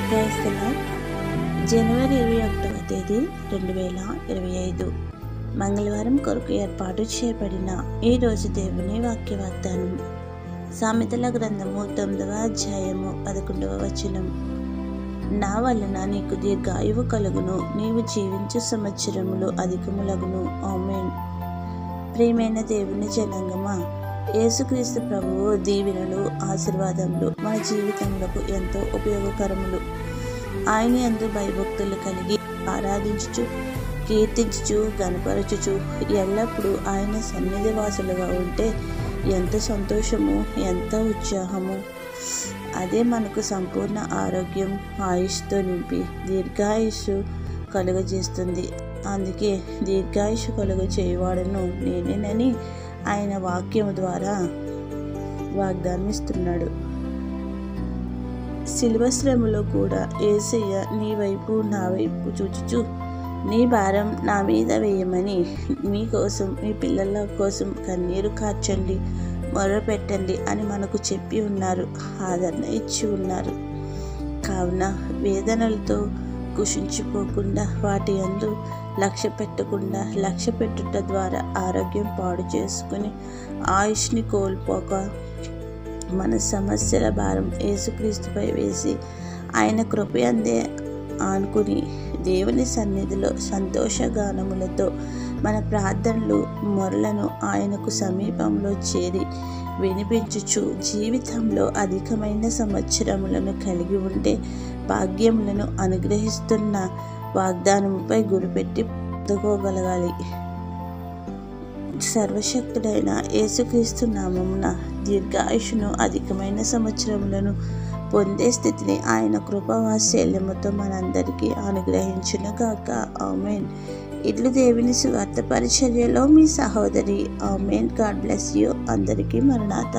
క్రైస్తవ జనవరి 21వ తేదీ 2025 మంగళవారం కొరకు ఏర్పాటు చేయబడిన ఈ రోజు దేవుని వాక్య వాగ్దానం సామెతల గ్రంథము 9వ అధ్యాయము 11వ వచనం. నా వలన నీకు దీర్ఘాయువు కలుగును, నీవు జీవించు సంవత్సరములు అధికములగును. ఆమేన్. ప్రియమైన దేవుని జనాంగమా, యేసుక్రీస్తు ప్రభువు దీవెనలు ఆశీర్వాదములు మన జీవితములకు ఎంతో ఉపయోగకరములు. ఆయన యందు భయభక్తులు కలిగి ఆరాధించుచు కీర్తించుచు గణపరచుచు ఎల్లప్పుడూ ఆయన సన్నిధి వాసులుగా ఉంటే ఎంత సంతోషము, ఎంత ఉత్సాహము. అదే మనకు సంపూర్ణ ఆరోగ్యం, ఆయుష్తో నింపి దీర్ఘాయుషు కలుగజేస్తుంది. అందుకే దీర్ఘాయుషు కలుగ చేయవాడను నేనేనని ఆయన వాక్యం ద్వారా వాగ్దానం ఇస్తున్నాడు. శిలువ శ్రమలో కూడా యేసయ్య నీ వైపు నా వైపు చూచుచు నీ భారం నా మీద వేయమని మీకోసం, మీ పిల్లల కోసం కన్నీరు కార్చండి, మొరపెట్టండి అని మనకు చెప్పి ఉన్నారు, ఆదరణ ఇచ్చి ఉన్నారు. కావున వేదనలతో కుషించిపోకుండా, వాటి యందు లక్ష్య పెట్టకుండా, లక్ష్య పెట్టుట ద్వారా ఆరోగ్యం పాడు చేసుకుని ఆయుష్ని కోల్పోక మన సమస్యల భారం యేసుక్రీస్తుపై వేసి ఆయన కృపయందే ఆనుకుని దేవుని సన్నిధిలో సంతోషగానములతో మన ప్రార్థనలు మొరలను ఆయనకు సమీపంలో చేరి వినిపించుచు జీవితంలో అధికమైన సంవత్సరములను కలిగి ఉండే భాగ్యములను అనుగ్రహిస్తున్న వాగ్దానముపై గురిపెట్టి పొందుకోగలగాలి. సర్వశక్తుడైన యేసుక్రీస్తు నామమున దీర్ఘాయుషును, అధికమైన సంవత్సరములను పొందే స్థితిని ఆయన కృపావాత్సల్యముతో మనందరికీ అనుగ్రహించును గాక. ఆమేన్. ఇట్లు దేవుని సువార్త పరిచర్యలో మీ సహోదరి. ఆమేన్. God bless you. అందరికీ మరణాత.